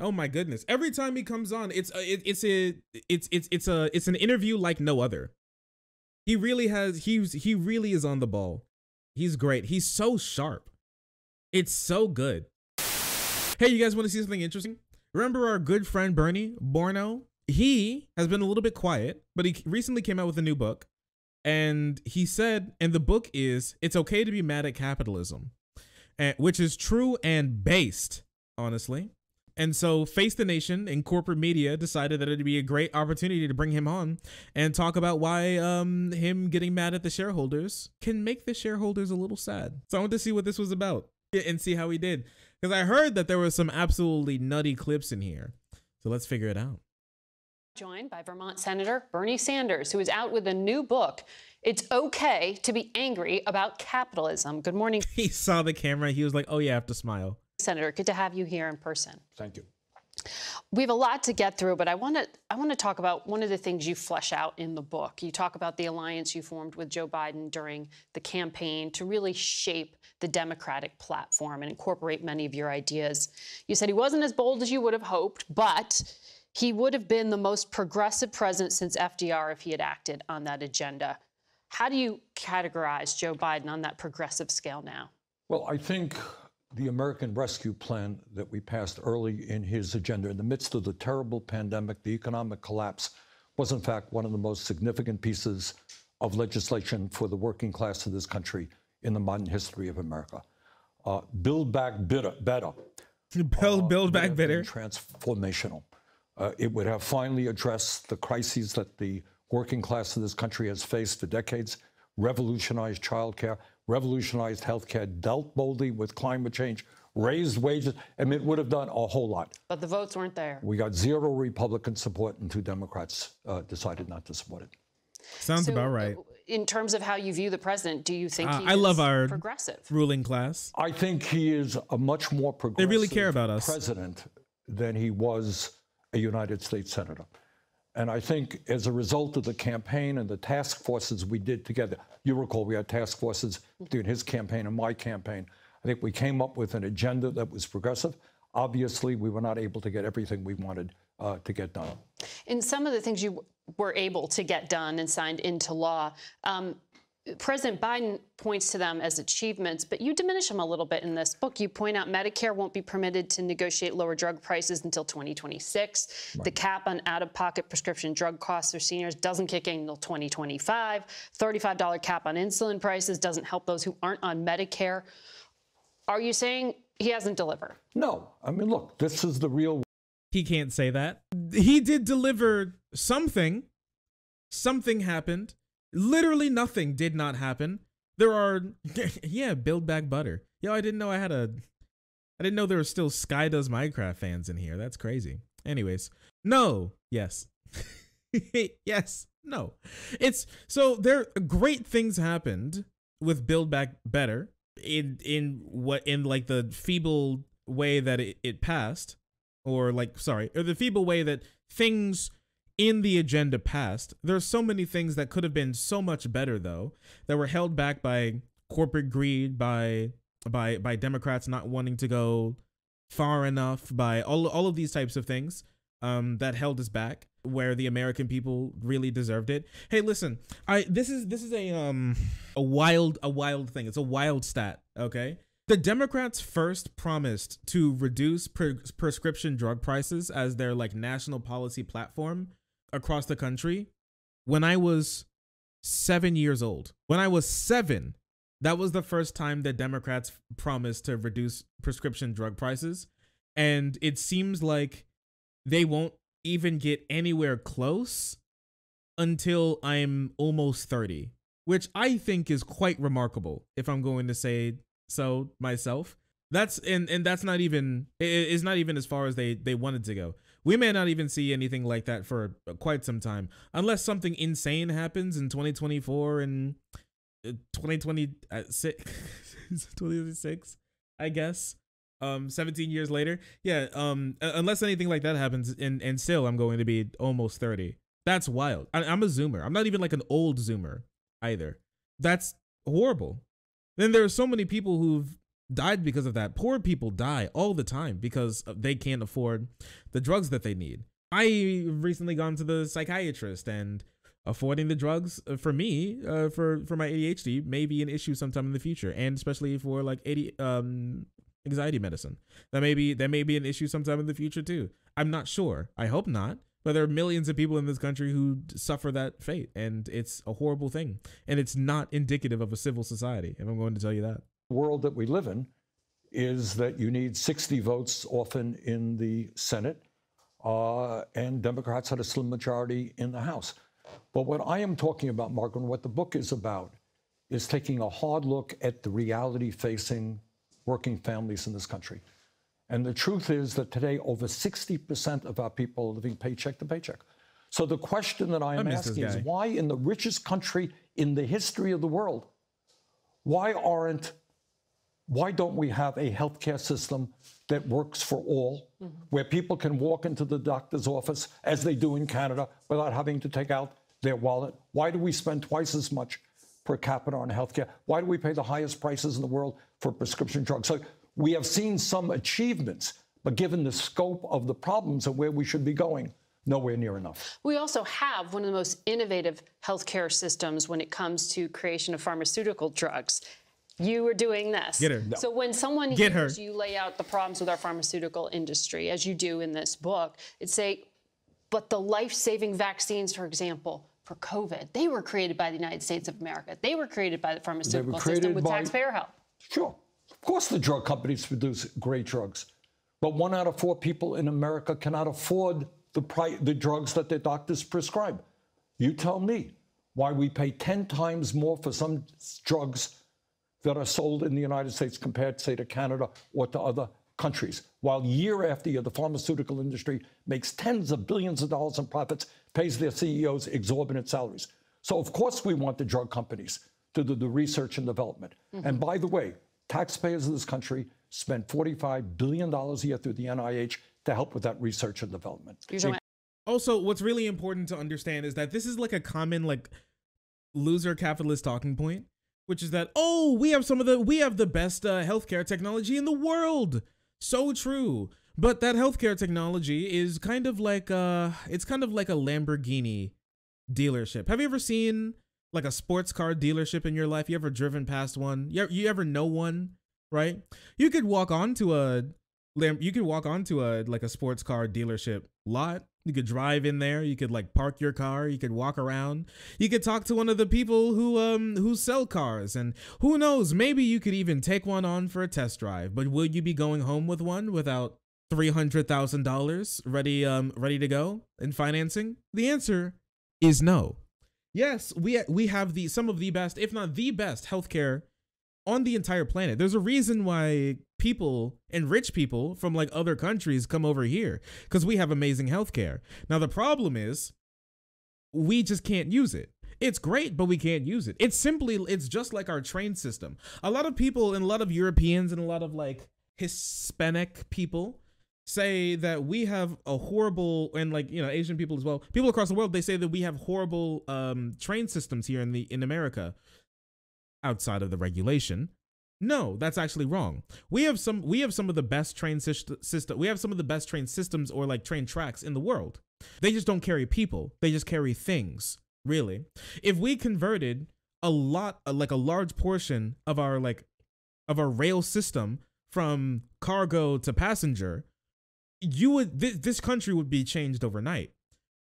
Oh my goodness. Every time he comes on, it's an interview like no other. He really is on the ball. He's great. He's so sharp. It's so good. Hey, you guys want to see something interesting? Remember our good friend Bernie Borno? He has been a little bit quiet, but he recently came out with a new book. And he said, and the book is, It's Okay to Be Mad at Capitalism, which is true and based, honestly. And so Face the Nation and corporate media decided that it'd be a great opportunity to bring him on and talk about why him getting mad at the shareholders can make the shareholders a little sad. So I wanted to see what this was about and see how he did. Because I heard that there was some absolutely nutty clips in here. So let's figure it out. Joined by Vermont Senator Bernie Sanders, who is out with a new book. It's okay to be angry about capitalism. Good morning. He saw the camera. He was like, oh, yeah, I have to smile. Senator, good to have you here in person. Thank you. We have a lot to get through, but I want to talk about one of the things you flesh out in the book. You talk about the alliance you formed with Joe Biden during the campaign to really shape the Democratic platform and incorporate many of your ideas. You said he wasn't as bold as you would have hoped, but he would have been the most progressive president since FDR if he had acted on that agenda. How do you categorize Joe Biden on that progressive scale now? Well, I think the American Rescue Plan that we passed early in his agenda, in the midst of the terrible pandemic, the economic collapse, was in fact one of the most significant pieces of legislation for the working class of this country in the modern history of America. Build Back Better. Build Back Better. Transformational. It would have finally addressed the crises that the working class of this country has faced for decades, revolutionized childcare, revolutionized healthcare, dealt boldly with climate change, raised wages. I mean, it would have done a whole lot. But the votes weren't there. We got 0 Republican support, and 2 Democrats decided not to support it. Sounds about right. In terms of how you view the president, do you think he I love our progressive ruling class? I think he is a much more progressive they really care about us. president than he was a United States senator. And I think as a result of the campaign and the task forces we did together, you recall we had task forces during his campaign and my campaign. I think we came up with an agenda that was progressive. Obviously, we were not able to get everything we wanted to get done. In some of the things you were able to get done and signed into law, President Biden points to them as achievements, but you diminish them a little bit in this book. You point out Medicare won't be permitted to negotiate lower drug prices until 2026. Right. The cap on out-of-pocket prescription drug costs for seniors doesn't kick in until 2025. $35 cap on insulin prices doesn't help those who aren't on Medicare. Are you saying he hasn't delivered? No. I mean, look, this is the real. He can't say that. He did deliver something. Something happened. Literally nothing did not happen. There are, yeah, Build Back Butter. Yo, I didn't know there were still Sky Does Minecraft fans in here. That's crazy. Anyways, no, yes. Yes, no. So great things happened with Build Back Better in like the feeble way that it passed, or the feeble way that things in the agenda passed. There's so many things that could have been so much better, though, that were held back by corporate greed, by Democrats not wanting to go far enough, by all of these types of things that held us back, where the American people really deserved it. Hey, listen, this is a wild thing. It's a wild stat, okay? The Democrats first promised to reduce prescription drug prices as their national policy platform across the country when I was 7 years old. When I was 7, that was the first time that Democrats promised to reduce prescription drug prices. And it seems like they won't even get anywhere close until I'm almost 30, which I think is quite remarkable, if I'm going to say so myself. That's not even as far as they wanted to go. We may not even see anything like that for quite some time, unless something insane happens in 2024 and 2026, I guess. 17 years later. Yeah, unless anything like that happens, and still I'm going to be almost 30. That's wild. I'm a Zoomer. I'm not even like an old Zoomer either. That's horrible. Then there are so many people who've died because of that. Poor people die all the time because they can't afford the drugs that they need. I recently gone to the psychiatrist, and affording the drugs for me, for my ADHD may be an issue sometime in the future, and especially for like anxiety medicine. That may be an issue sometime in the future too. I'm not sure. I hope not. But there are millions of people in this country who suffer that fate, and it's a horrible thing. And it's not indicative of a civil society, if I'm going to tell you that. The world that we live in is that you need 60 votes often in the Senate, and Democrats had a slim majority in the House. But what I am talking about, Mark, and what the book is about, is taking a hard look at the reality facing working families in this country. And the truth is that today, over 60% of our people are living paycheck to paycheck. So the question that I am asking is, why in the richest country in the history of the world, why don't we have a healthcare system that works for all, where people can walk into the doctor's office, as they do in Canada, without having to take out their wallet? Why do we spend twice as much per capita on healthcare? Why do we pay the highest prices in the world for prescription drugs? So we have seen some achievements, but given the scope of the problems and where we should be going, nowhere near enough. We also have one of the most innovative healthcare systems when it comes to creation of pharmaceutical drugs. You are doing this. Get her. No. So when someone hears you lay out the problems with our pharmaceutical industry, as you do in this book, it'd say, but the life-saving vaccines, for example, for COVID, they were created by the United States of America. They were created by the pharmaceutical system with taxpayer help. Sure. Of course the drug companies produce great drugs, but 1 out of 4 people in America cannot afford the drugs that their doctors prescribe. You tell me why we pay 10 times more for some drugs that are sold in the United States compared, say, to Canada or to other countries, while year after year the pharmaceutical industry makes tens of billions of dollars in profits, pays their CEOs exorbitant salaries. So of course we want the drug companies to do the research and development. And by the way, taxpayers of this country spend $45 billion a year through the NIH to help with that research and development. Also, what's really important to understand is that this is like a common loser capitalist talking point, which is that, oh, we have the best healthcare technology in the world. So true. But that healthcare technology is kind of like it's kind of like a Lamborghini dealership. Have you ever seen like a sports car dealership in your life? You ever driven past one? You ever know one, right? You could walk onto a sports car dealership lot. You could drive in there. You could like park your car. You could walk around. You could talk to one of the people who sell cars, and who knows, maybe you could even take one on for a test drive. But will you be going home with one without $300,000 ready to go in financing? The answer is no. Yes, we have some of the best, if not the best, healthcare on the entire planet. There's a reason why people and rich people from like other countries come over here, because we have amazing healthcare. Now the problem is we just can't use it. It's great, but we can't use it. It's just like our train system. A lot of people and a lot of Europeans and a lot of like Hispanic people say that we have a horrible, and like, you know, Asian people as well, people across the world, they say that we have horrible train systems here in America outside of the regulation. No, that's actually wrong. We have some of the best train system. We have some of the best train systems, or like train tracks in the world. They just don't carry people. They just carry things. Really, if we converted a large portion of our rail system from cargo to passenger, this country would be changed overnight.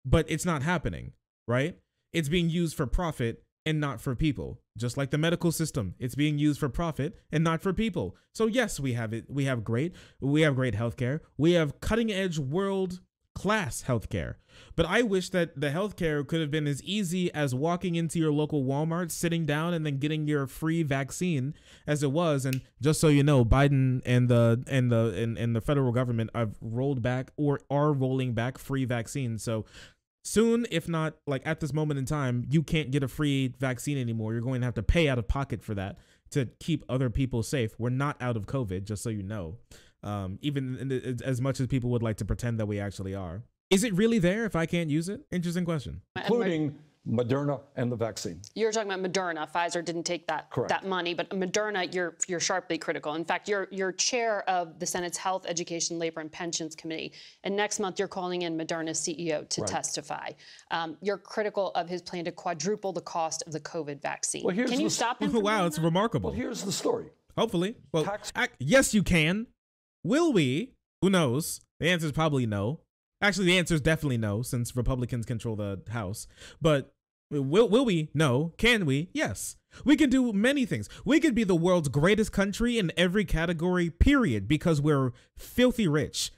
But it's not happening, right? It's being used for profit and not for people. Just like the medical system, it's being used for profit and not for people. So yes, we have it. We have great healthcare. We have cutting edge world class healthcare. But I wish that the healthcare could have been as easy as walking into your local Walmart, sitting down, and then getting your free vaccine as it was. And just so you know, Biden and the federal government have rolled back or are rolling back free vaccines. So soon, if not like at this moment in time, you can't get a free vaccine anymore. You're going to have to pay out of pocket for that to keep other people safe. We're not out of COVID, just so you know. Even as much as people would like to pretend that we actually are. Is it really there if I can't use it? Interesting question. Including Moderna and the vaccine. You're talking about Moderna. Pfizer didn't take that money, but Moderna, you're sharply critical. In fact, you're chair of the Senate's Health, Education, Labor, and Pensions Committee, and next month you're calling in Moderna's CEO to testify. You're critical of his plan to quadruple the cost of the COVID vaccine. Well, can you stop him? Wow, it's remarkable. Well, here's the story. Hopefully. Well, yes, you can. Will we? Who knows? The answer is probably no. Actually, the answer is definitely no, since Republicans control the House. But will we? No. Can we? Yes. We can do many things. We could be the world's greatest country in every category, period, because we're filthy rich.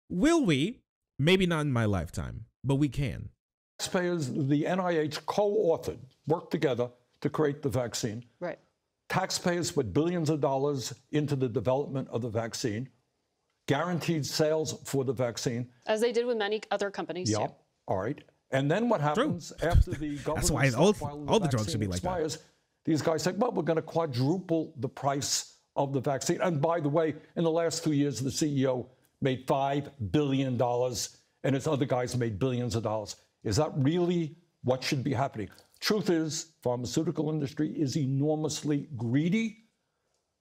Will we? Maybe not in my lifetime, but we can. Taxpayers, the NIH co-authored, worked together to create the vaccine. Right. Taxpayers put billions of dollars into the development of the vaccine, guaranteed sales for the vaccine. As they did with many other companies, Yeah. too. All right. And then what happens after the government That's why all the drugs should be like that. These guys say, well, we're going to quadruple the price of the vaccine. And by the way, in the last 2 years, the CEO made $5 billion and his other guys made billions of dollars. Is that really what should be happening? Truth is, pharmaceutical industry is enormously greedy,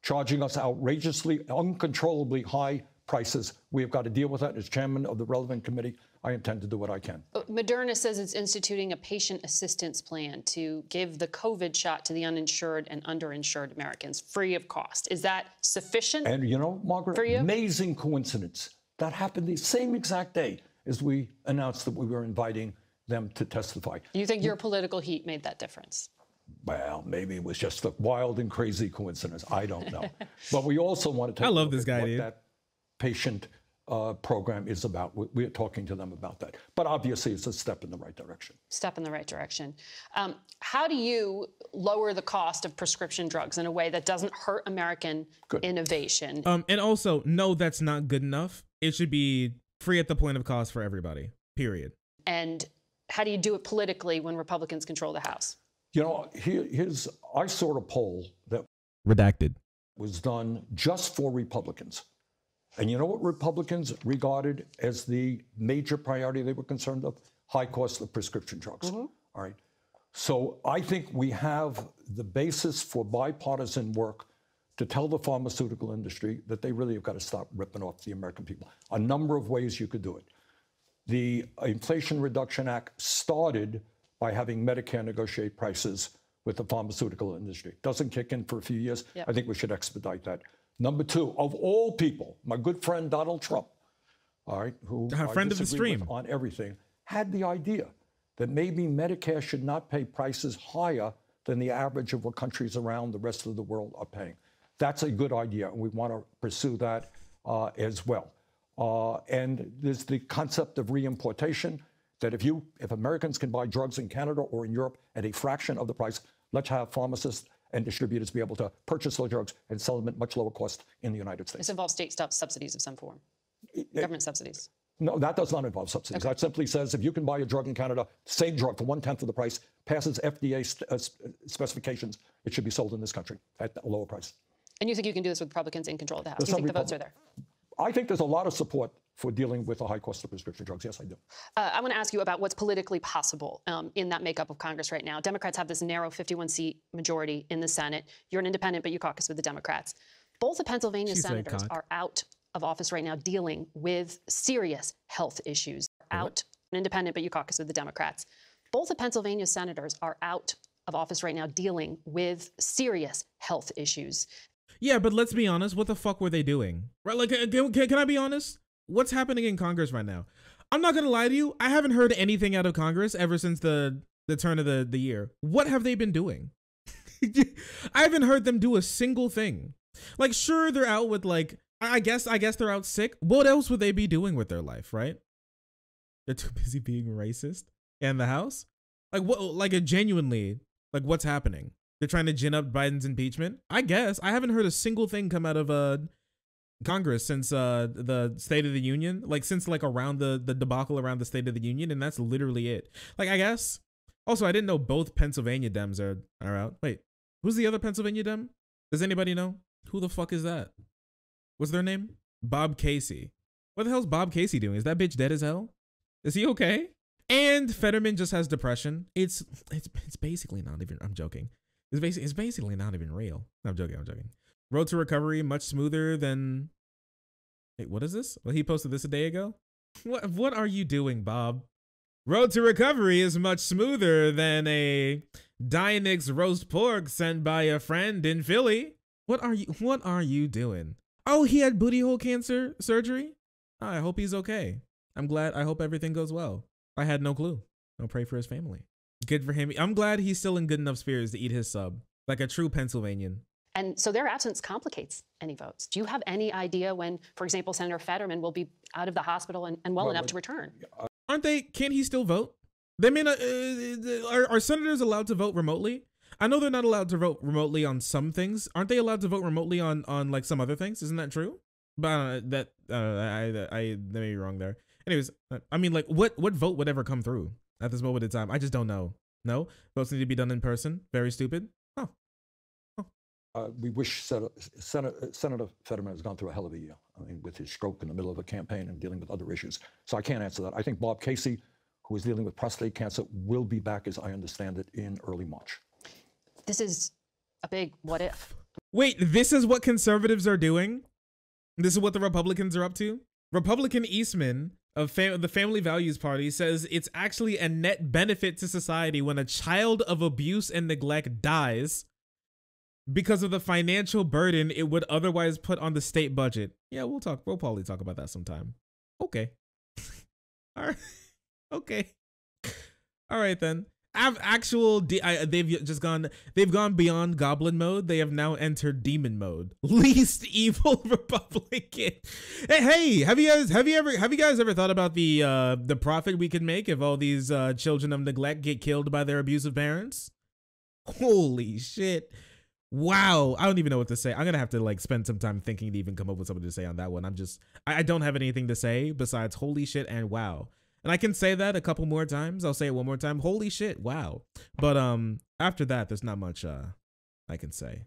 charging us outrageously, uncontrollably high prices. We have got to deal with that. As chairman of the relevant committee, I intend to do what I can. Moderna says it's instituting a patient assistance plan to give the COVID shot to the uninsured and underinsured Americans free of cost. Is that sufficient? And you know, Margaret, for you? Amazing coincidence. That happened the same exact day as we announced that we were inviting them to testify. You think your political heat made that difference? Well, maybe it was just a wild and crazy coincidence. I don't know. But we also want to take I love this guy, what dude. that patient program is about. We're talking to them about that. But obviously, it's a step in the right direction. Step in the right direction. How do you lower the cost of prescription drugs in a way that doesn't hurt American innovation? And also, no, that's not good enough. It should be free at the point of cost for everybody, period. And how do you do it politically when Republicans control the House? You know, I saw a poll that Redacted. was done just for Republicans. And you know what Republicans regarded as the major priority they were concerned of? High cost of prescription drugs. All right. So I think we have the basis for bipartisan work to tell the pharmaceutical industry that they really have got to stop ripping off the American people. A number of ways you could do it. The Inflation Reduction Act started by having Medicare negotiate prices with the pharmaceutical industry. Doesn't kick in for a few years. Yep. I think we should expedite that. Number two, of all people, my good friend Donald Trump, all right, who Our friend of the stream on everything, had the idea that maybe Medicare should not pay prices higher than the average of what countries around the rest of the world are paying. That's a good idea, and we want to pursue that as well. And there's the concept of reimportation, that if Americans can buy drugs in Canada or in Europe at a fraction of the price, let's have pharmacists and distributors be able to purchase those drugs and sell them at much lower cost in the United States. This involves state subsidies of some form, government subsidies. No, that does not involve subsidies. That simply says if you can buy a drug in Canada, same drug for 1/10 of the price, passes FDA specifications, it should be sold in this country at a lower price. And you think you can do this with Republicans in control of the House? You think the votes are there? I think there's a lot of support for dealing with the high cost of prescription drugs. Yes, I do. I want to ask you about what's politically possible in that makeup of Congress right now. Democrats have this narrow 51-seat majority in the Senate. You're an independent, but you caucus with the Democrats. Both the Pennsylvania senators are out of office right now dealing with serious health issues. Out, an independent, but you caucus with the Democrats. Both the Pennsylvania senators are out of office right now dealing with serious health issues. Yeah, but let's be honest. What the fuck were they doing? Right? Like, can I be honest? What's happening in Congress right now? I'm not gonna lie to you. I haven't heard anything out of Congress ever since the turn of the year. What have they been doing? I haven't heard them do a single thing. Like, sure, they're out with like, I guess they're out sick. What else would they be doing with their life, right? They're too busy being racist in the House. Like, what? Like, genuinely, like, what's happening? They're trying to gin up Biden's impeachment. I guess I haven't heard a single thing come out of Congress since the State of the Union, like since like around the debacle around the State of the Union, and that's literally it. Like, I guess. Also, I didn't know both Pennsylvania Dems are out. Wait, who's the other Pennsylvania Dem? Does anybody know? Who the fuck is that? What's their name? Bob Casey. What the hell's Bob Casey doing? Is that bitch dead as hell? Is he okay? And Fetterman just has depression. It's basically not even, I'm joking. It's basically not even real. I'm joking. Road to recovery much smoother than, wait, what is this? Well, he posted this a day ago. What are you doing, Bob? Road to recovery is much smoother than a Dynix roast pork sent by a friend in Philly. What are you doing? Oh, he had booty hole cancer surgery? I hope he's okay. I hope everything goes well. I had no clue. I'll pray for his family. Good for him. I'm glad he's still in good enough spirits to eat his sub, like a true Pennsylvanian. And so their absence complicates any votes. Do you have any idea when, for example, Senator Fetterman will be out of the hospital and well enough to return? Aren't they? Can't he still vote? They may not. Are senators allowed to vote remotely? I know they're not allowed to vote remotely on some things. Aren't they allowed to vote remotely on like some other things? Isn't that true? But I may be wrong there. Anyways, I mean, like, what vote would ever come through at this moment in time? I just don't know. No, votes need to be done in person. Very stupid. We wish Senator Fetterman has gone through a hell of a year. I mean, with his stroke in the middle of a campaign and dealing with other issues. So I can't answer that. I think Bob Casey, who is dealing with prostate cancer, will be back, as I understand it, in early March. This is a big what if. Wait, this is what conservatives are doing? This is what the Republicans are up to? Republican Eastman of the Family Values Party says it's actually a net benefit to society when a child of abuse and neglect dies because of the financial burden it would otherwise put on the state budget. Yeah, we'll probably talk about that sometime. Okay. All right. Okay. All right then. They've gone beyond goblin mode. They have now entered demon mode. Least evil Republican. Hey, have you guys ever thought about the profit we could make if all these children of neglect get killed by their abusive parents? Holy shit. Wow, I don't even know what to say. I'm gonna have to like spend some time thinking to even come up with something to say on that one. I don't have anything to say besides holy shit and wow. And I can say that a couple more times. I'll say it one more time. Holy shit, wow. But after that, there's not much I can say.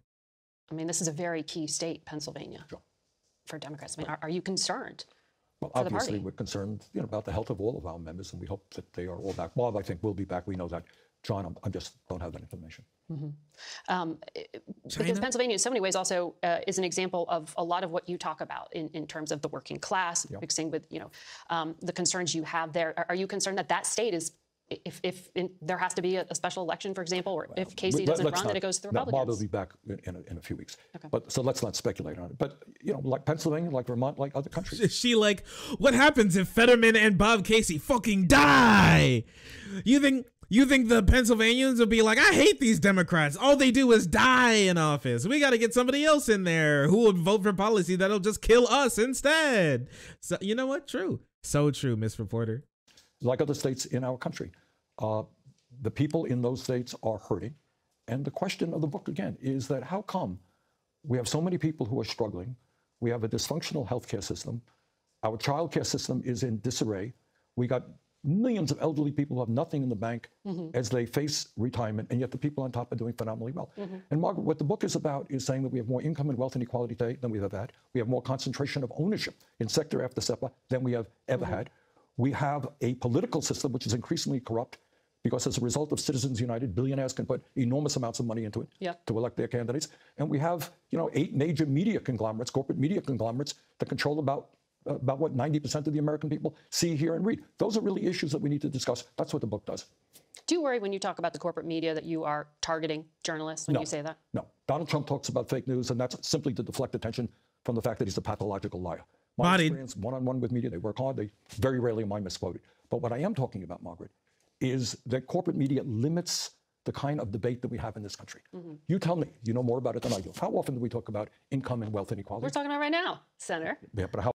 I mean, this is a very key state, Pennsylvania, sure, for Democrats. I mean, are you concerned? Well, obviously, we're concerned, about the health of all of our members, and we hope that they are all back. Bob, I think, will be back. We know that. John, I just don't have that information. Mm-hmm. Because Pennsylvania, in so many ways, also is an example of a lot of what you talk about in terms of the working class, yep, mixing with the concerns you have there. Are you concerned that that state is, if there has to be a special election, for example, or if Casey doesn't run, then it goes to the Republicans? Bob will be back in a few weeks. Okay. But so let's not speculate on it. But like Pennsylvania, like Vermont, like other countries. She like, what happens if Fetterman and Bob Casey fucking die? You think the Pennsylvanians will be like, I hate these Democrats. All they do is die in office. We got to get somebody else in there who will vote for policy that'll just kill us instead. So you know what? True. So true, Miss Reporter. Like other states in our country, the people in those states are hurting. And the question of the book, again, is that how come we have so many people who are struggling? We have a dysfunctional healthcare system. Our childcare system is in disarray. We got millions of elderly people who have nothing in the bank as they face retirement, and yet the people on top are doing phenomenally well. And Margaret, what the book is about is saying that we have more income and wealth inequality today than we've ever had. We have more concentration of ownership in sector after sector than we have ever had. We have a political system which is increasingly corrupt because as a result of Citizens United, billionaires can put enormous amounts of money into it to elect their candidates. And we have, 8 major media conglomerates, corporate media conglomerates, that control about what 90% of the American people see, hear, and read. Those are really issues that we need to discuss. That's what the book does. Do you worry when you talk about the corporate media that you are targeting journalists when you say that? No. Donald Trump talks about fake news, and that's simply to deflect attention from the fact that he's a pathological liar. My experience one-on-one with media, they work hard. They very rarely am I misquoted. But what I am talking about, Margaret, is that corporate media limits the kind of debate that we have in this country. You tell me, you know more about it than I do. How often do we talk about income and wealth inequality? We're talking about right now, Senator. Yeah, but how?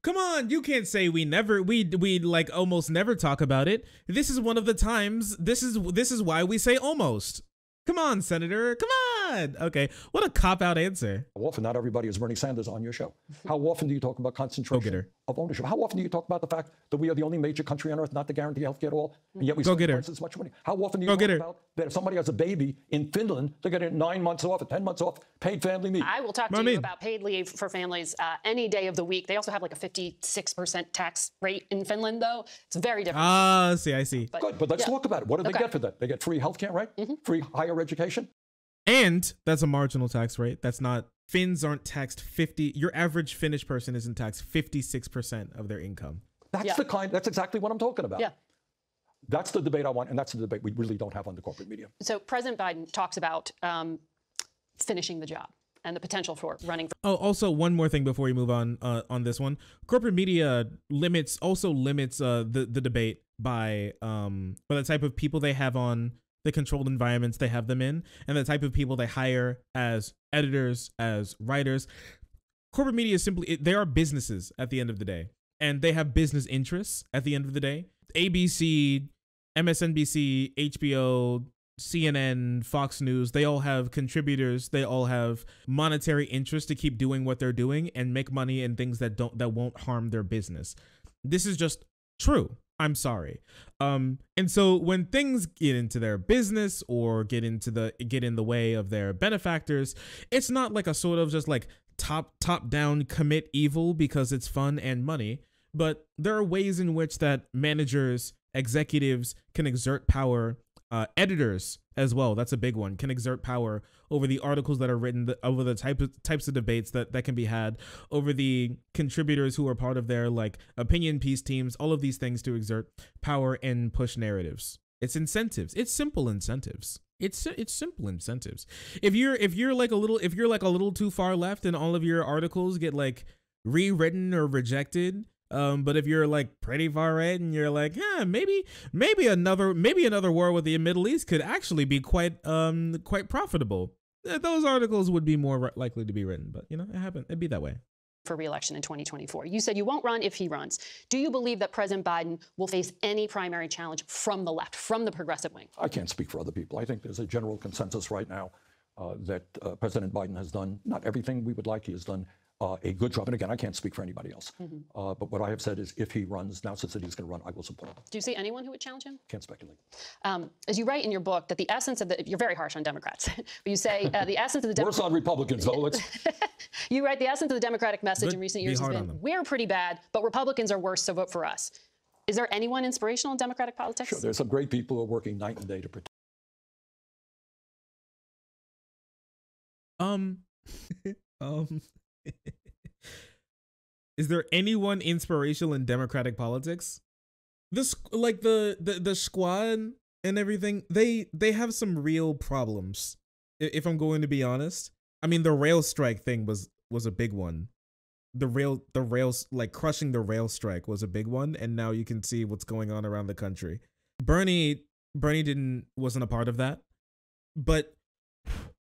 Come on, you can't say we like almost never talk about it. This is one of the times. This is why we say almost. Come on, Senator. Come God. Okay. What a cop-out answer. How often, not everybody is Bernie Sanders on your show. How often do you talk about concentration of ownership? How often do you talk about the fact that we are the only major country on earth not to guarantee health care at all, and yet we spend twice as much money? How often do you talk about that if somebody has a baby in Finland, they're getting 9 months off or 10 months off paid family leave? I will talk to you about paid leave for families any day of the week. They also have like a 56% tax rate in Finland, though. It's very different. Ah, I see. Good, but let's talk about it. What do they get for that? They get free health care, right? Free higher education. And that's a marginal tax rate. That's not, Finns aren't taxed 50, your average Finnish person isn't taxed 56% of their income. That's that's exactly what I'm talking about. Yeah. That's the debate I want, and that's the debate we really don't have on the corporate media. So President Biden talks about finishing the job and the potential for running for. Oh, also one more thing before we move on this one. Corporate media limits the debate by the type of people they have on, the controlled environments they have them in, and the type of people they hire as editors, as writers. Corporate media is simply, they are businesses at the end of the day, and they have business interests at the end of the day. ABC, MSNBC, HBO, CNN, Fox News, they all have contributors. They all have monetary interest to keep doing what they're doing and make money in things that won't harm their business. This is just true. I'm sorry. And so when things get into their business or get in the way of their benefactors, it's not like a sort of just like top down commit evil because it's fun and money, but there are ways in which that managers, executives can exert power. Editors as well, that's a big one, can exert power over the articles that are written, over the types of debates that can be had, over the contributors who are part of their like opinion piece teams, all of these things to exert power and push narratives. It's incentives. It's simple incentives. It's simple incentives. If you're like a little too far left and all of your articles get like rewritten or rejected, but if you're like pretty far right and you're like, yeah, maybe another war with the Middle East could actually be quite profitable, those articles would be more likely to be written. But it'd be that way. For re-election in 2024. You said you won't run if he runs. Do you believe that President Biden will face any primary challenge from the left, from the progressive wing? I can't speak for other people. I think there's a general consensus right now that President Biden has done not everything we would like. He has done a good job. And again, I can't speak for anybody else. But what I have said is if he runs, now since he's going to run, I will support him. Do you see anyone who would challenge him? Can't speculate. As you write in your book, that the essence of you're very harsh on Democrats, but you say the essence of the Worse on Republicans, though. You write the essence of the Democratic message in recent years has been, we're pretty bad, but Republicans are worse, so vote for us. Is there anyone inspirational in Democratic politics? Sure, there's some great people who are working night and day to protect. Is there anyone inspirational in Democratic politics? This, like the squad and everything, they have some real problems. If I'm going to be honest, I mean the rail strike thing was a big one. The rails, like crushing the rail strike was a big one, and now you can see what's going on around the country. Bernie wasn't a part of that, but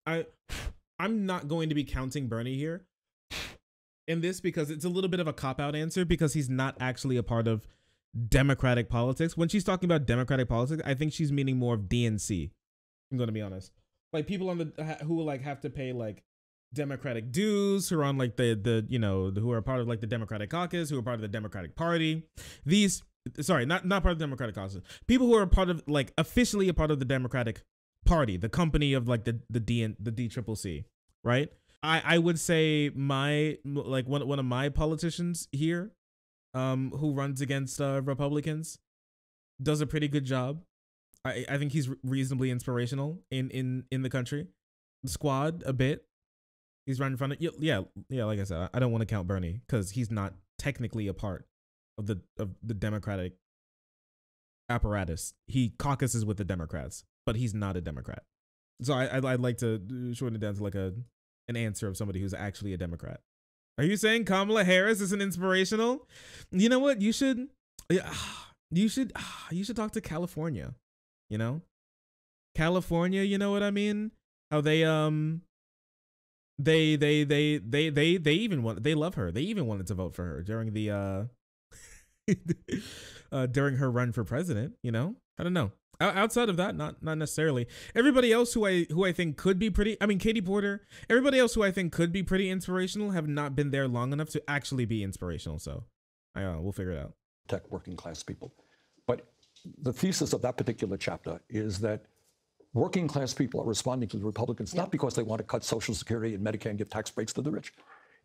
I'm not going to be counting Bernie here in this because it's a little bit of a cop-out answer because he's not actually a part of Democratic politics. When she's talking about Democratic politics, I think she's meaning more of DNC. I'm going to be honest. Like people on the who like have to pay like Democratic dues, who are on like who are part of like the Democratic caucus, who are part of the Democratic Party. Not part of the Democratic caucus. People who are part of like officially a part of the Democratic Party, the company of like the DCCC, right? I would say one of my politicians here, who runs against Republicans, does a pretty good job. I think he's reasonably inspirational in the country. The squad a bit. He's right in front of yeah. Like I said, I don't want to count Bernie because he's not technically a part of the Democratic apparatus. He caucuses with the Democrats, but he's not a Democrat. So I'd like to shorten it down to like an answer of somebody who's actually a Democrat. Are you saying Kamala Harris isn't inspirational? You know what? You should talk to California. California, you know what I mean? How they love her. They even wanted to vote for her during the during her run for president, I don't know. Outside of that, not necessarily. Everybody else who I think could be pretty, I mean, Katie Porter, everybody else who I think could be pretty inspirational have not been there long enough to actually be inspirational. So we'll figure it out. Tech working class people. But the thesis of that particular chapter is that working class people are responding to the Republicans, not because they want to cut Social Security and Medicare and give tax breaks to the rich.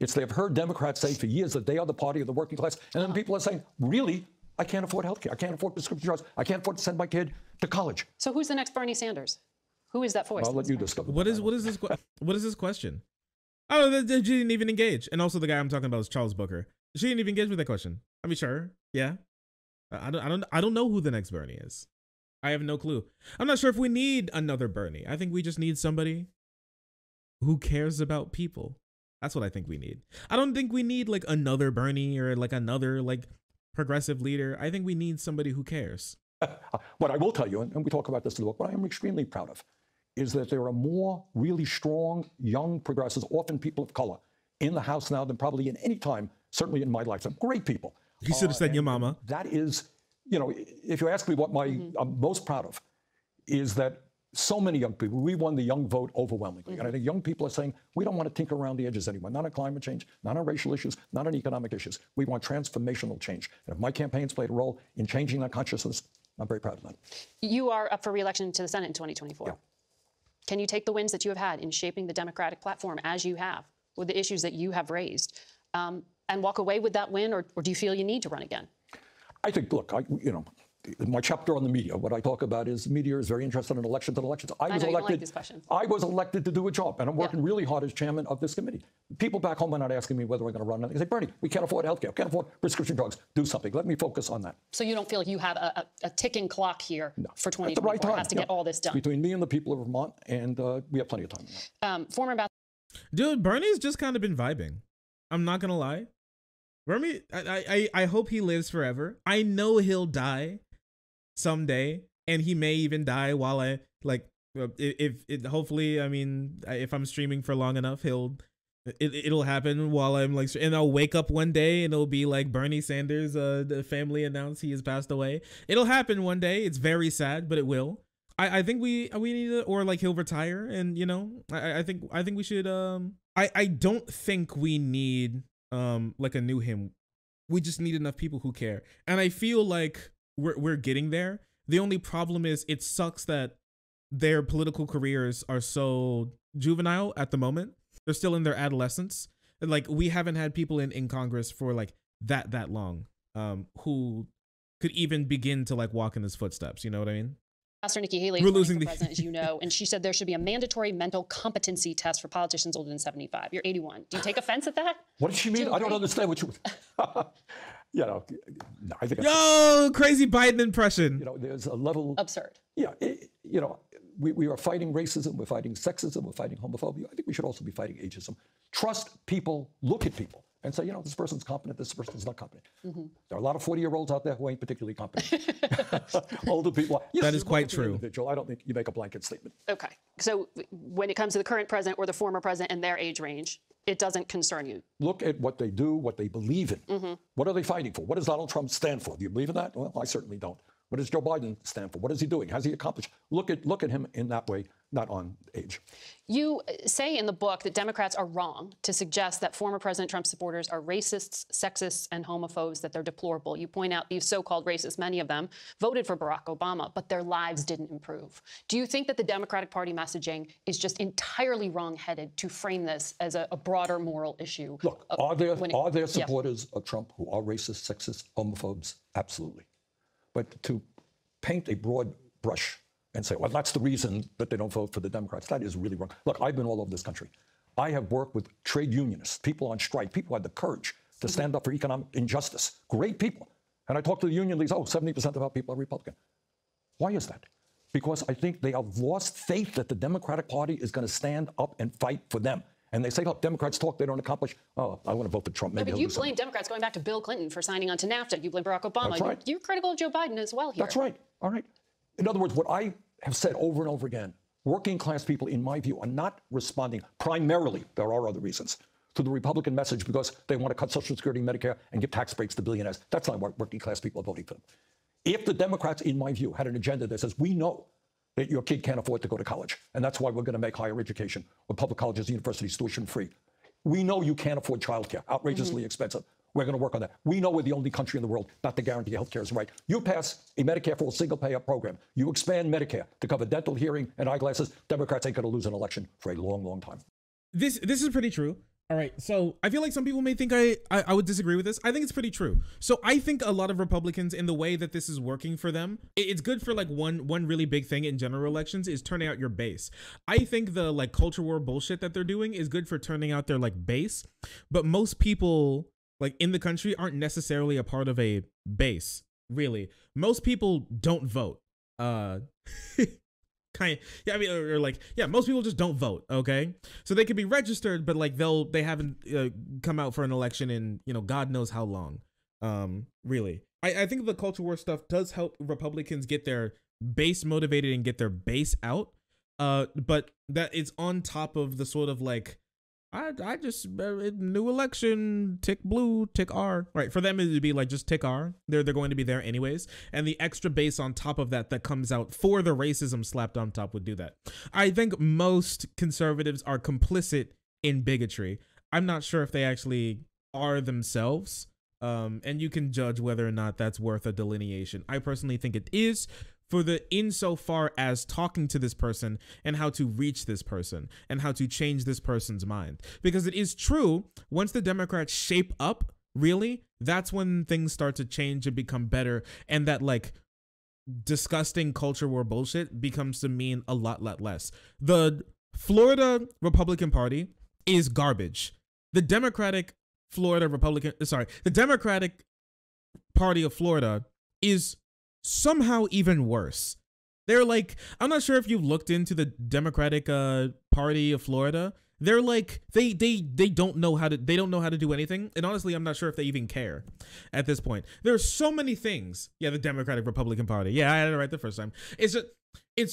It's they've heard Democrats say for years that they are the party of the working class. And then people are saying, really? I can't afford health care. I can't afford prescription drugs. I can't afford to send my kid to college. So who's the next Bernie Sanders? Who is that voice? I'll let you discover. What is this question? Oh, she didn't even engage. And also the guy I'm talking about is Charles Booker. She didn't even engage with that question. I mean, sure, yeah. I don't know who the next Bernie is. I have no clue. I'm not sure if we need another Bernie. I think we just need somebody who cares about people. That's what I think we need. I don't think we need like another Bernie or like another like progressive leader. I think we need somebody who cares. What I will tell you, and we talk about this in the book, what I am extremely proud of is that there are more really strong, young progressives, often people of color, in the House now than probably in any time, certainly in my lifetime. Great people. You should have said your mama. That is, you know, if you ask me what I'm most proud of, is that so many young people, we won the young vote overwhelmingly. And I think young people are saying, we don't want to tinker around the edges anymore, not on climate change, not on racial issues, not on economic issues. We want transformational change. And if my campaign's played a role in changing that consciousness, I'm very proud of that. You are up for re-election to the Senate in 2024. Yeah. Can you take the wins that you have had in shaping the Democratic platform as you have, with the issues that you have raised, and walk away with that win, or do you feel you need to run again? I think, look, in my chapter on the media, what I talk about is media is very interested in elections and elections. I was elected to do a job, and I'm working really hard as chairman of this committee. People back home are not asking me whether I'm going to run. They say, Bernie, we can't afford health care, can't afford prescription drugs. Do something. Let me focus on that. So you don't feel like you have a ticking clock here for 2024? At the right time. Has to get all this done. It's between me and the people of Vermont, and we have plenty of time. Dude, Bernie's just kind of been vibing. I'm not going to lie. Bernie, I hope he lives forever. I know he'll die someday, and he may even die while hopefully, I mean, if I'm streaming for long enough, it'll happen while I'm like, and I'll wake up one day and it'll be like Bernie Sanders, the family announced he has passed away. It'll happen one day. It's very sad, but it will. I think we need to, or like he'll retire, and you know, I think we should. I don't think we need like a new him. We just need enough people who care, and I feel like we're getting there. The only problem is it sucks that their political careers are so juvenile at the moment. They're still in their adolescence. And like, we haven't had people in Congress for like that long who could even begin to like walk in his footsteps. You know what I mean? Pastor Nikki Haley is running for president, as you know, and she said there should be a mandatory mental competency test for politicians older than 75. You're 81. Do you take offense at that? What does she mean? I don't understand what you... You know, I think... Crazy Biden impression. You know, there's a level... Absurd. Yeah, you know, we are fighting racism, we're fighting sexism, we're fighting homophobia. I think we should also be fighting ageism. Trust people, look at people, and say, you know, this person's competent, this person's not competent. There are a lot of 40-year-olds out there who ain't particularly competent. Older people. Yes, that is quite true. Individual. I don't think you make a blanket statement. Okay. So when it comes to the current president or the former president and their age range, it doesn't concern you? Look at what they do, what they believe in. What are they fighting for? What does Donald Trump stand for? Do you believe in that? Well, I certainly don't. What does Joe Biden stand for? What is he doing? Has he accomplished? Look at him in that way, not on age. You say in the book that Democrats are wrong to suggest that former President Trump supporters are racists, sexists, and homophobes, that they're deplorable. You point out these so-called racists, many of them, voted for Barack Obama, but their lives didn't improve. Do you think that the Democratic Party messaging is just entirely wrong-headed to frame this as a broader moral issue? Look, are there supporters of Trump who are racist, sexist, homophobes? Absolutely. But to paint a broad brush and say, well, that's the reason that they don't vote for the Democrats, that is really wrong. Look, I've been all over this country. I have worked with trade unionists, people on strike, people who had the courage to stand up for economic injustice. Great people. And I talk to the union leaders, 70% of our people are Republican. Why is that? Because I think they have lost faith that the Democratic Party is going to stand up and fight for them. And they say, look, Democrats talk, they don't accomplish. Oh, I want to vote for Trump. Maybe but you blame Democrats going back to Bill Clinton for signing on to NAFTA. You blame Barack Obama. That's right. You're critical of Joe Biden as well here. That's right. All right. In other words, what I have said over and over again, working class people, in my view, are not responding primarily, there are other reasons, to the Republican message because they want to cut Social Security, Medicare, and give tax breaks to billionaires. That's not why working class people are voting for them. If the Democrats, in my view, had an agenda that says, we know that your kid can't afford to go to college, and that's why we're going to make higher education or public colleges and universities tuition free. We know you can't afford childcare, outrageously expensive. We're going to work on that. We know we're the only country in the world not to guarantee health care is right. You pass a Medicare for all single-payer program. You expand Medicare to cover dental, hearing, and eyeglasses. Democrats ain't going to lose an election for a long, long time. This is pretty true. All right, so I feel like some people may think I would disagree with this. I think it's pretty true. So I think a lot of Republicans, in the way that this is working for them, it's good for like one really big thing in general elections is turning out your base. I think the like culture war bullshit that they're doing is good for turning out their like base, but most people like in the country aren't necessarily a part of a base, really. Most people don't vote. Yeah, I mean, or like, yeah, most people just don't vote. Okay, so they could be registered, but like they haven't come out for an election in, you know, God knows how long. Really, I think the culture war stuff does help Republicans get their base motivated and get their base out. But that is on top of the sort of like, I just new election, tick blue, tick R. Right, for them it would be like just tick R. They're going to be there anyways, and the extra base on top of that comes out for the racism slapped on top would do that. I think most conservatives are complicit in bigotry. I'm not sure if they actually are themselves, and you can judge whether or not that's worth a delineation. I personally think it is, for the insofar as talking to this person and how to reach this person and how to change this person's mind. Because it is true, once the Democrats shape up, really, that's when things start to change and become better, and that like disgusting culture war bullshit becomes to mean a lot less. The Florida Republican Party is garbage. The Democratic Party of Florida is somehow even worse. They're like, I'm not sure if you've looked into the Democratic Party of Florida. They're like, they don't know how to do anything, and honestly I'm not sure if they even care at this point. There's so many things. Yeah, the Democratic Republican Party. Yeah, I had it right the first time. It's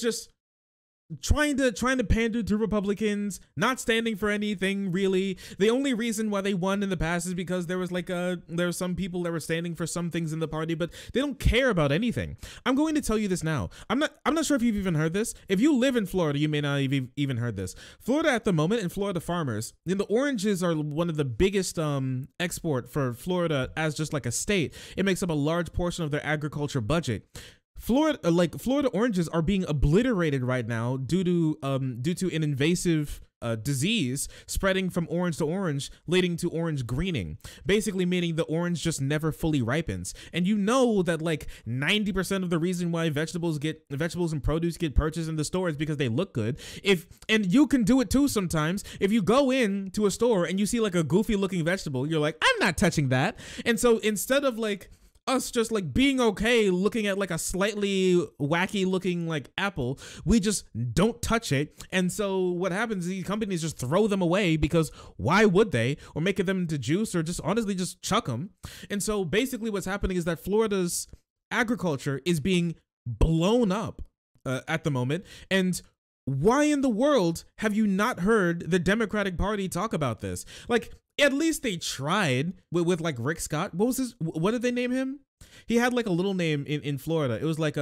just trying to pander to Republicans, not standing for anything really. The only reason why they won in the past is because there was some people that were standing for some things in the party, but they don't care about anything. I'm going to tell you this now. I'm not sure if you've even heard this. If you live in Florida, you may not have even heard this. Florida at the moment, and Florida farmers, and the oranges are one of the biggest export for Florida as just like a state. It makes up a large portion of their agriculture budget. Florida oranges are being obliterated right now due to an invasive disease spreading from orange to orange, leading to orange greening, basically meaning the orange just never fully ripens. And you know that like 90% of the reason why vegetables and produce get purchased in the store is because they look good. And you can do it too sometimes. If you go into a store and you see like a goofy looking vegetable, you're like, I'm not touching that. And so instead of like us just like being okay looking at like a slightly wacky looking like apple, we just don't touch it. And so what happens is these companies just throw them away, because why would they? Or make them into juice, or just honestly just chuck them. And so basically what's happening is that Florida's agriculture is being blown up at the moment. And why in the world have you not heard the Democratic Party talk about this? Like, at least they tried with like Rick Scott. What did they name him? He had like a little name in Florida. It was like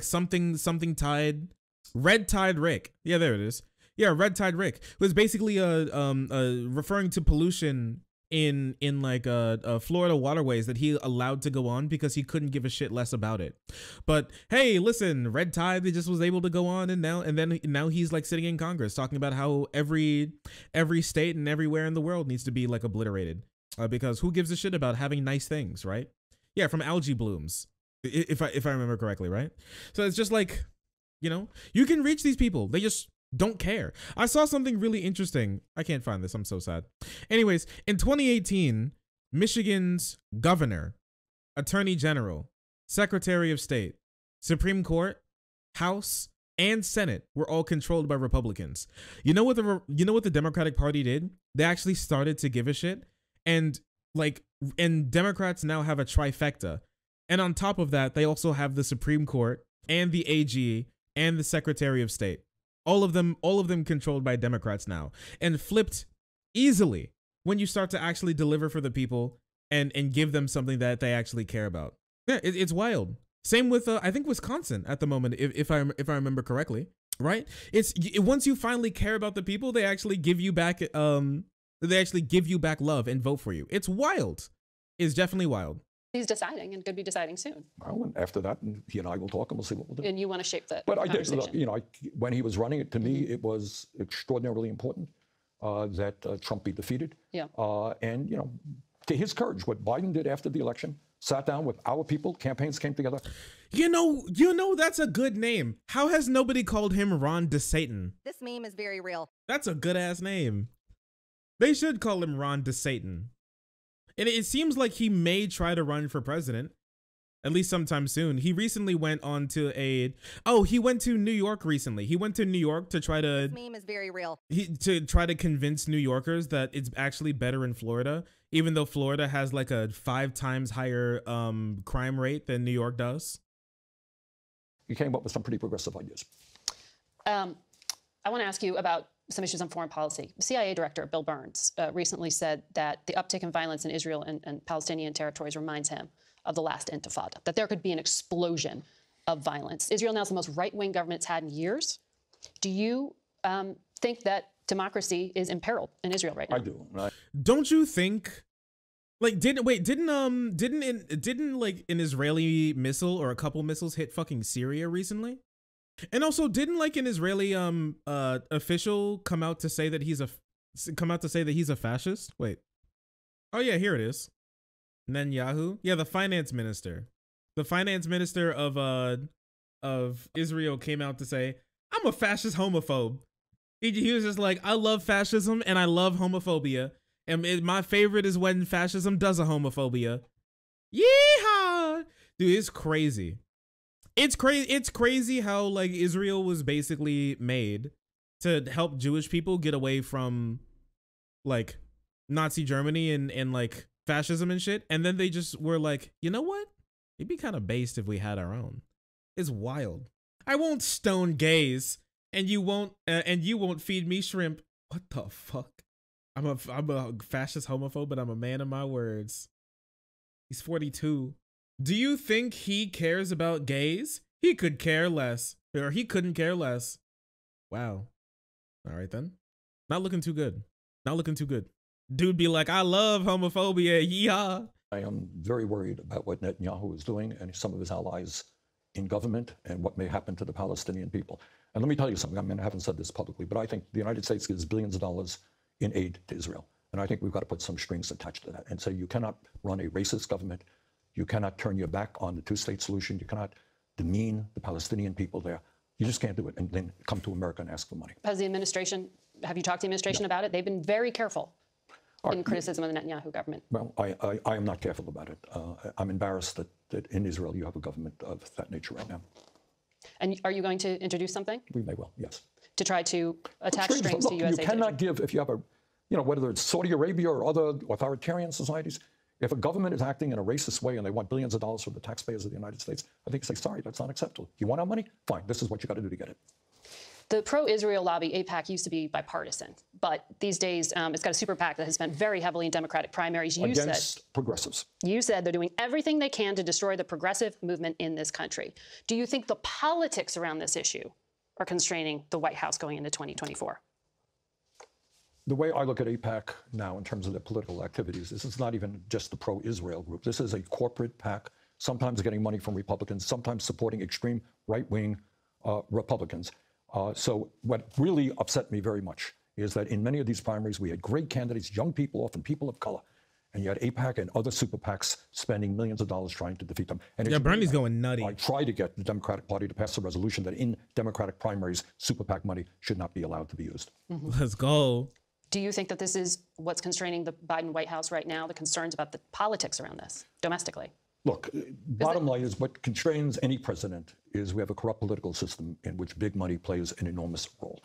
something Tide, Red Tide Rick. Yeah, there it is. Yeah, Red Tide Rick. It was basically referring to pollution in like Florida waterways that he allowed to go on because he couldn't give a shit less about it. But hey, listen, Red Tide, they just was able to go on, and now he's like sitting in Congress talking about how every state and everywhere in the world needs to be like obliterated, because who gives a shit about having nice things, right? Yeah, from algae blooms, if I remember correctly, right? So it's just like, you know, you can reach these people. They just don't care. I saw something really interesting. I can't find this. I'm so sad. Anyways, in 2018, Michigan's governor, attorney general, secretary of state, Supreme Court, House, and Senate were all controlled by Republicans. You know what the Democratic Party did? They actually started to give a shit, and Democrats now have a trifecta. And on top of that, they also have the Supreme Court and the AG and the Secretary of State. All of them controlled by Democrats now, and flipped easily when you start to actually deliver for the people and give them something that they actually care about. Yeah, it's wild. Same with I think Wisconsin at the moment, if I remember correctly, right? Once you finally care about the people, they actually give you back love and vote for you. It's wild. It's definitely wild. He's deciding and could be deciding soon. Well, and after that, he and I will talk and we'll see what we'll do. And you want to shape the But I conversation. did, you know, when he was running it, to me, it was extraordinarily important that Trump be defeated. Yeah. And, you know, to his courage, what Biden did after the election, sat down with our people, campaigns came together. You know, that's a good name. How has nobody called him Ron DeSatan? This meme is very real. That's a good ass name. They should call him Ron DeSatan. And it seems like he may try to run for president, at least sometime soon. He recently went on to he went to New York recently. He went to New York to try to... This meme is very real. To try to convince New Yorkers that it's actually better in Florida, even though Florida has like a 5 times higher crime rate than New York does. He came up with some pretty progressive ideas. I want to ask you about some issues on foreign policy. CIA Director Bill Burns recently said that the uptick in violence in Israel and Palestinian territories reminds him of the last Intifada, that there could be an explosion of violence. Israel now is the most right-wing government it's had in years. Do you think that democracy is imperiled in Israel right now? I do. Don't you think? Like, didn't like an Israeli missile or a couple missiles hit fucking Syria recently? And also, didn't like an Israeli official come out to say that he's a fascist? Wait. Oh yeah, here it is. Netanyahu. Yeah, the finance minister. The finance minister of Israel came out to say, "I'm a fascist homophobe." He was just like, "I love fascism and I love homophobia. And my favorite is when fascism does a homophobia." Yeehaw! Dude, it's crazy. It's crazy how like Israel was basically made to help Jewish people get away from like Nazi Germany and like fascism and shit. And then they just were like, you know what? It'd be kind of based if we had our own. It's wild. I won't stone gays and you won't feed me shrimp. What the fuck? I'm a fascist homophobe, but I'm a man of my words. He's 42. Do you think he cares about gays? He could care less, or he couldn't care less. Wow. All right then. Not looking too good. Not looking too good. Dude be like, "I love homophobia, yeah." I am very worried about what Netanyahu is doing and some of his allies in government and what may happen to the Palestinian people. And let me tell you something. I mean, I haven't said this publicly, but I think the United States gives billions of dollars in aid to Israel. And I think we've got to put some strings attached to that and say you cannot run a racist government. You cannot turn your back on the two-state solution. You cannot demean the Palestinian people there. You just can't do it and then come to America and ask for money. Have you talked to the administration about it? They've been very careful in criticism of the Netanyahu government. Well, I am not careful about it. I'm embarrassed that in Israel you have a government of that nature right now. And are you going to introduce something? We may well, yes. To try to attach strings to USA. You cannot give, if you have whether it's Saudi Arabia or other authoritarian societies, if a government is acting in a racist way and they want billions of dollars from the taxpayers of the United States, I think say, sorry, that's not acceptable. You want our money? Fine, this is what you got to do to get it. The pro-Israel lobby, AIPAC, used to be bipartisan, but these days it's got a super PAC that has spent very heavily in Democratic primaries. Against progressives. You said they're doing everything they can to destroy the progressive movement in this country. Do you think the politics around this issue are constraining the White House going into 2024? The way I look at AIPAC now in terms of their political activities, this is not even just the pro-Israel group. This is a corporate PAC, sometimes getting money from Republicans, sometimes supporting extreme right-wing Republicans. So what really upset me very much is that in many of these primaries, we had great candidates, young people, often people of color, and you had AIPAC and other super PACs spending millions of dollars trying to defeat them. And yeah, Bernie's going nutty. I try to get the Democratic Party to pass a resolution that in Democratic primaries, super PAC money should not be allowed to be used. Mm-hmm. Let's go. Do you think that this is what's constraining the Biden White House right now, the concerns about the politics around this domestically? Look, bottom line is what constrains any president is we have a corrupt political system in which big money plays an enormous role.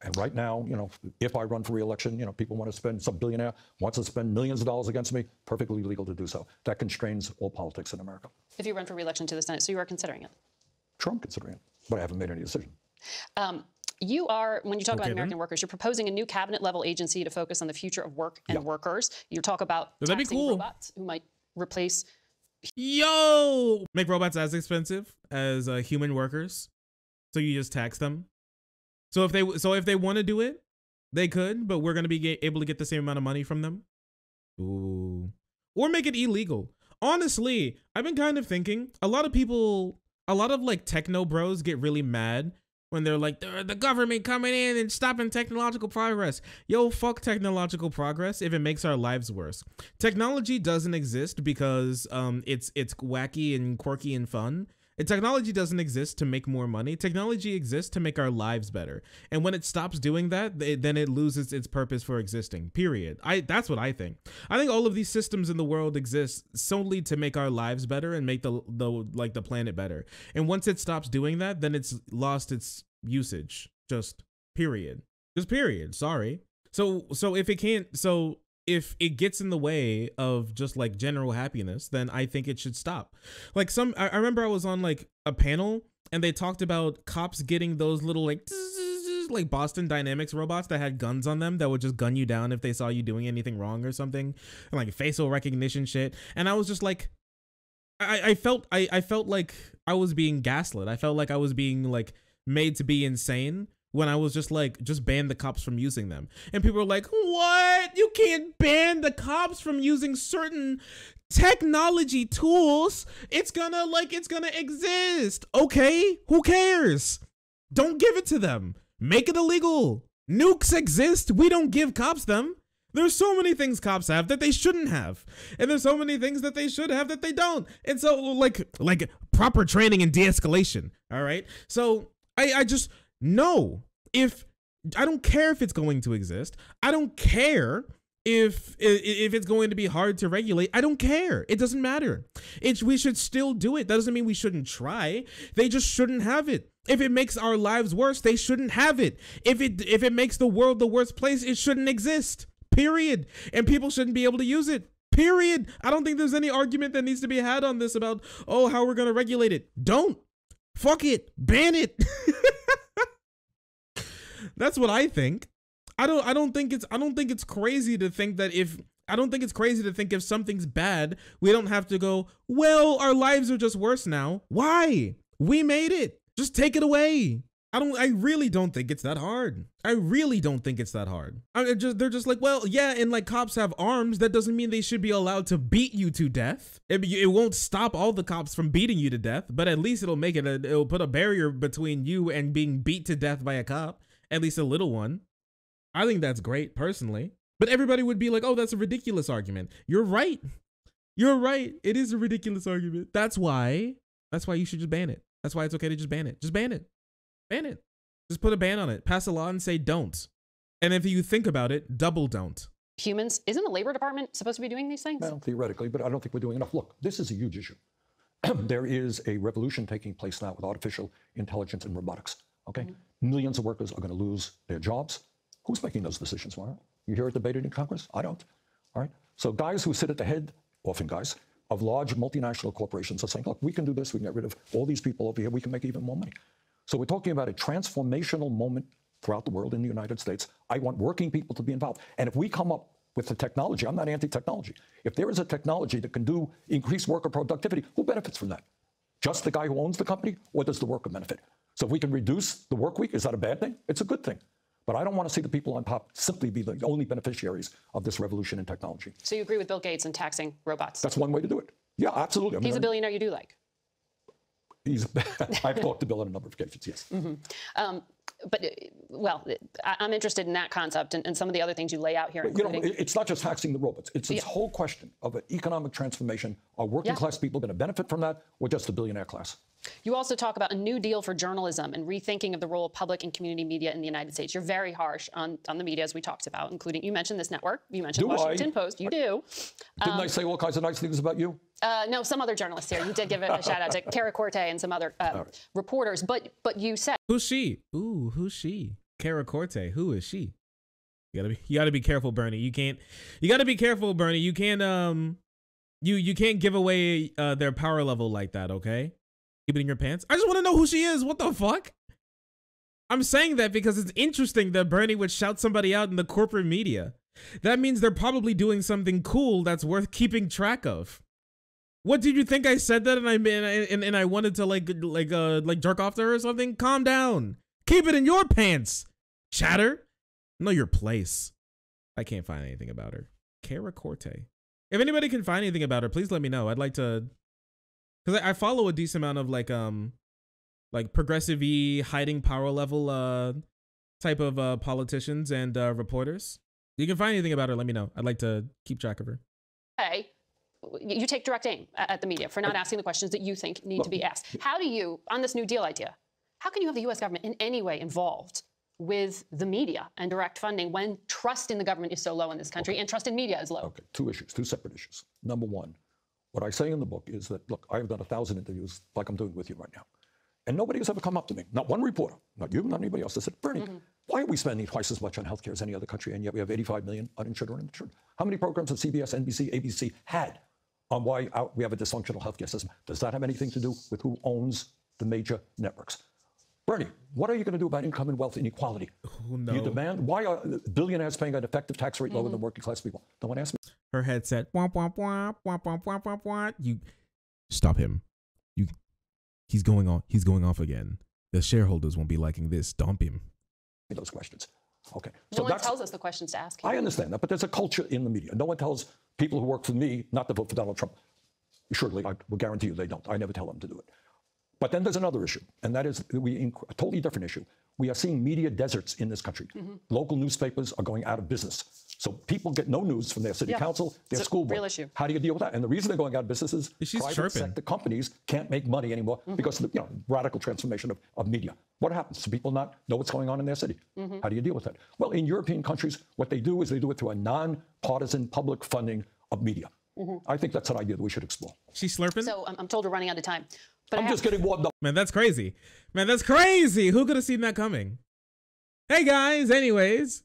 And right now, if I run for re-election, people want to spend, some billionaire wants to spend millions of dollars against me, perfectly legal to do so. That constrains all politics in America. If you run for re-election to the Senate, so you are considering it? Sure, I'm considering it, but I haven't made any decision. You are, when you talk about American workers, you're proposing a new cabinet-level agency to focus on the future of work and workers. You talk about taxing robots who might replace Yo, make robots as expensive as human workers, so you just tax them. So if they want to do it, they could, but we're gonna be able to get the same amount of money from them. Ooh, or make it illegal. Honestly, I've been kind of thinking a lot of like techno bros get really mad when they're like, the government coming in and stopping technological progress. Yo, fuck technological progress if it makes our lives worse. Technology doesn't exist because it's wacky and quirky and fun. And technology doesn't exist to make more money. Technology exists to make our lives better. And when it stops doing that, then it loses its purpose for existing, period. That's what I think. I think all of these systems in the world exist solely to make our lives better and make the planet better. And once it stops doing that, then it's lost its usage. Just period. Just period. Sorry. So if it gets in the way of just like general happiness, then I think it should stop. Like I remember I was on like a panel and they talked about cops getting those little like Boston Dynamics robots that had guns on them that would just gun you down if they saw you doing anything wrong or something, and like facial recognition shit. And I was just like, I felt like I was being gaslit. I felt like I was being like made to be insane when I was just like, just ban the cops from using them. And people were like, what? You can't ban the cops from using certain technology tools. It's gonna exist. Okay, who cares? Don't give it to them. Make it illegal. Nukes exist. We don't give cops them. There's so many things cops have that they shouldn't have. And there's so many things that they should have that they don't. And so like proper training and de-escalation. All right. So I just, no, if I don't care if it's going to exist. I don't care if it's going to be hard to regulate. I don't care. It doesn't matter. We should still do it. That doesn't mean we shouldn't try. They just shouldn't have it. If it makes our lives worse, they shouldn't have it. If it makes the world the worst place, it shouldn't exist. Period. And people shouldn't be able to use it. Period. I don't think there's any argument that needs to be had on this about, oh, how we're going to regulate it. Don't. Fuck it. Ban it. That's what I think. I don't think it's crazy to think that if something's bad, we don't have to go, well, our lives are just worse now. Why? We made it. Just take it away. I really don't think it's that hard. I really don't think it's that hard. They're just like, well, yeah, and like cops have arms. That doesn't mean they should be allowed to beat you to death. It won't stop all the cops from beating you to death, but at least it'll put a barrier between you and being beat to death by a cop. At least a little one. I think that's great, personally. But everybody would be like, oh, that's a ridiculous argument. You're right. You're right. It is a ridiculous argument. That's why you should just ban it. That's why it's okay to just ban it. Just ban it. Ban it. Just put a ban on it. Pass a law and say don't. And if you think about it, double don't. Humans, isn't the Labor Department supposed to be doing these things? Well, theoretically, but I don't think we're doing enough. Look, this is a huge issue. There is a revolution taking place now with artificial intelligence and robotics. Okay? Mm-hmm. Millions of workers are going to lose their jobs. Who's making those decisions, Mara? You hear it debated in Congress? I don't. All right? So guys who sit at the head, often guys, of large multinational corporations are saying, look, we can do this. We can get rid of all these people over here. We can make even more money. So we're talking about a transformational moment throughout the world in the United States. I want working people to be involved. And if we come up with the technology, I'm not anti-technology. If there is a technology that can increase worker productivity, who benefits from that? Just the guy who owns the company, or does the worker benefit? So if we can reduce the work week, is that a bad thing? It's a good thing. But I don't want to see the people on top simply be the only beneficiaries of this revolution in technology. So you agree with Bill Gates in taxing robots? That's one way to do it. Yeah, absolutely. He's a billionaire you do like. I've talked to Bill on a number of occasions, yes. Mm-hmm. Well, I'm interested in that concept and some of the other things you lay out here. You know, it's not just taxing the robots. It's this whole question of an economic transformation. Are working class people going to benefit from that, or just the billionaire class? You also talk about a new deal for journalism and rethinking of the role of public and community media in the United States. You're very harsh on the media, as we talked about, including, you mentioned this network, you mentioned Washington Post, you do. Didn't I say all kinds of nice things about you? No, some other journalists here. You did give a shout out to Kara Corte and some other reporters, but you said. Who's she? Ooh, who's she? Kara Corte, who is she? You gotta be careful, Bernie. You gotta be careful, Bernie. You can't, you can't give away their power level like that, okay? Keep it in your pants. I just want to know who she is. What the fuck? I'm saying that because it's interesting that Bernie would shout somebody out in the corporate media. That means they're probably doing something cool that's worth keeping track of. What did you think I said that and I wanted to like jerk off to her or something? Calm down. Keep it in your pants, chatter. Know your place. I can't find anything about her. Cara Corte. If anybody can find anything about her, please let me know. I'd like to, because I follow a decent amount of like progressive-y, hiding power level type of politicians and reporters. You can find anything about her, let me know. I'd like to keep track of her. Hey, you take direct aim at the media for not asking the questions that you think need to be asked. How do you, on this New Deal idea, how can you have the U.S. government in any way involved with the media and direct funding when trust in the government is so low in this country and trust in media is low? Okay, two issues, two separate issues. Number one, what I say in the book is that, look, I've done 1,000 interviews like I'm doing with you right now. And nobody has ever come up to me, not one reporter, not you, not anybody else, that said, Bernie, why are we spending twice as much on healthcare as any other country, and yet we have 85 million uninsured or uninsured? How many programs have CBS, NBC, ABC had on why we have a dysfunctional healthcare system? Does that have anything to do with who owns the major networks? Bernie, what are you going to do about income and wealth inequality? Oh, no. You demand, why are billionaires paying an effective tax rate lower than working class people? No one asked me. Her headset. Womp, womp, womp, womp, womp, womp, womp, womp. You stop him. He's going off again. The shareholders won't be liking this. Dump him. Those questions. Okay. No one tells us the questions to ask him. I understand that, but there's a culture in the media. No one tells people who work for me not to vote for Donald Trump. Surely, I will guarantee you they don't. I never tell them to do it. But then there's another issue, and that is a totally different issue. We are seeing media deserts in this country. Local newspapers are going out of business. So people get no news from their city council, their school board. Real issue. How do you deal with that? And the reason they're going out of business is she's private chirping. sector companies can't make money anymore because of the radical transformation of media. What happens? Do people not know what's going on in their city? How do you deal with that? Well, in European countries, what they do is they do it through a non-partisan public funding of media. I think that's an idea that we should explore. She's slurping? So I'm told we're running out of time. But I'm just getting warmed up. Man, that's crazy. Man, that's crazy. Who could have seen that coming? Hey guys, anyways.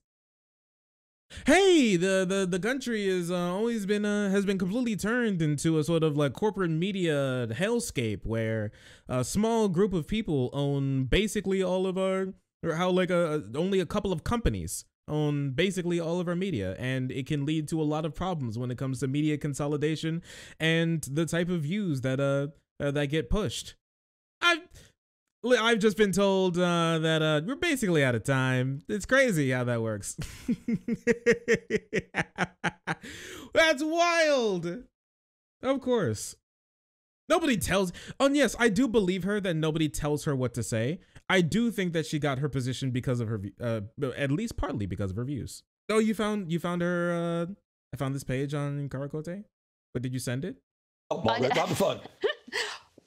Hey, the country is always been has been completely turned into a sort of like corporate media hellscape where a small group of people own basically all of our, or how like only a couple of companies own basically all of our media, and it can lead to a lot of problems when it comes to media consolidation and the type of views that that get pushed. I've just been told that we're basically out of time. It's crazy how that works. That's wild. Of course. Nobody tells. Oh, yes, I do believe her that nobody tells her what to say. I do think that she got her position because of her, at least partly because of her views. Oh, you found her. I found this page on Cara Corte. But did you send it? Oh, not the fun.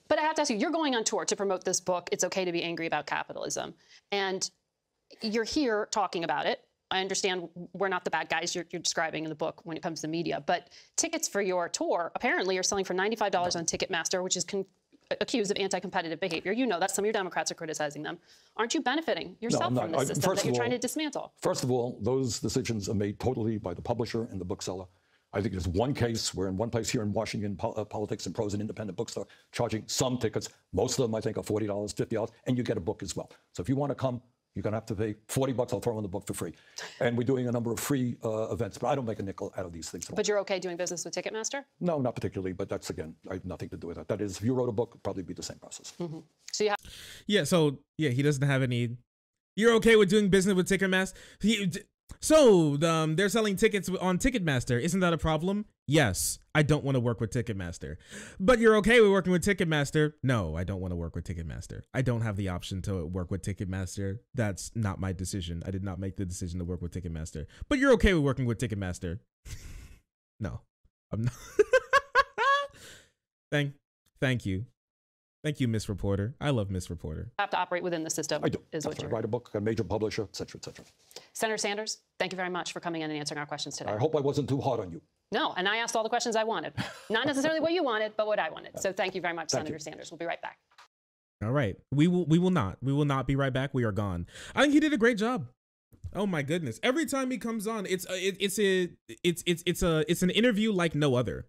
But I have to ask you, you're going on tour to promote this book, It's Okay to Be Angry About Capitalism. And you're here talking about it. I understand we're not the bad guys you're describing in the book when it comes to media. But tickets for your tour apparently are selling for $95 on Ticketmaster, which is accused of anti-competitive behavior. You know that some of your Democrats are criticizing them. Aren't you benefiting yourself from this system that you're trying to dismantle? First of all, those decisions are made totally by the publisher and the bookseller. I think there's one case where in one place here in Washington, Politics and Prose, an independent bookstore, charging some tickets. Most of them, I think, are $40, $50, and you get a book as well. So if you want to come, you're going to have to pay $40. I'll throw in the book for free. And we're doing a number of free events, but I don't make a nickel out of these things at all. But you're okay doing business with Ticketmaster? No, not particularly, but that's, again, I have nothing to do with that. That is, if you wrote a book, it'd probably be the same process. So you have. Yeah, so, yeah, he doesn't have any. You're okay with doing business with Ticketmaster? So they're selling tickets on Ticketmaster. Isn't that a problem? Yes, I don't want to work with Ticketmaster. But you're okay with working with Ticketmaster? No, I don't want to work with Ticketmaster. I don't have the option to work with Ticketmaster. That's not my decision. I did not make the decision to work with Ticketmaster. But you're okay with working with Ticketmaster? No, I'm not. Thank you. Thank you, Miss Reporter. I love Miss Reporter. Have to operate within the system. I do. Is what you write a book, a major publisher, et cetera, et cetera. Senator Sanders, thank you very much for coming in and answering our questions today. I hope I wasn't too hard on you. No, and I asked all the questions I wanted. Not necessarily what you wanted, but what I wanted. So thank you very much, Senator Sanders. We'll be right back. All right. We will not be right back. We are gone. I think he did a great job. Oh my goodness. Every time he comes on, it's an interview like no other.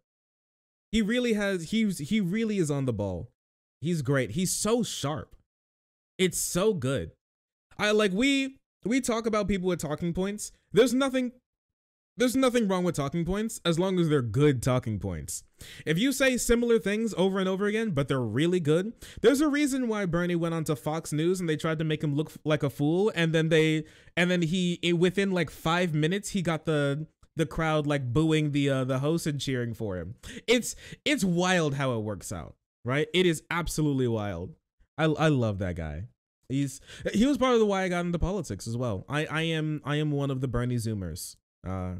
He really is on the ball. He's great. He's so sharp. It's so good. We talk about people with talking points. There's nothing There's nothing wrong with talking points as long as they're good talking points. If you say similar things over and over again, but they're really good, there's a reason why Bernie went onto Fox News and they tried to make him look like a fool, and then he within like 5 minutes he got the crowd like booing the host and cheering for him. It's wild how it works out, right? It is absolutely wild. I love that guy. He was part of the why I got into politics as well. I am one of the Bernie Zoomers. All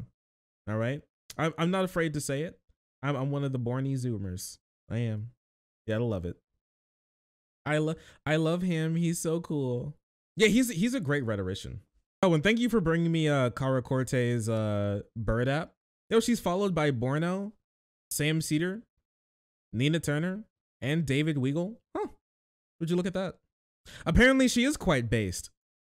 right. I'm not afraid to say it. I'm one of the Bernie Zoomers. I am. Yeah, I love it. I love him. He's so cool. Yeah, he's a great rhetorician. Oh, and thank you for bringing me Cara Cortez bird app. Yo, she's followed by Borno, Sam Cedar, Nina Turner, and David Weigel. Huh. Would you look at that? Apparently she is quite based.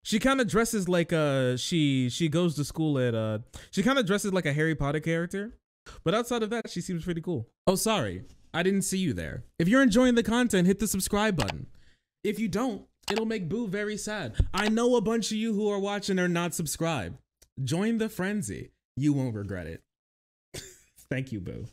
She kind of dresses like she goes to school at she kind of dresses like a Harry Potter character, but outside of that she seems pretty cool. Oh, sorry, I didn't see you there. If you're enjoying the content, hit the subscribe button. If you don't, it'll make Boo very sad. I know a bunch of you who are watching are not subscribed. Join the frenzy. You won't regret it. Thank you, Boo.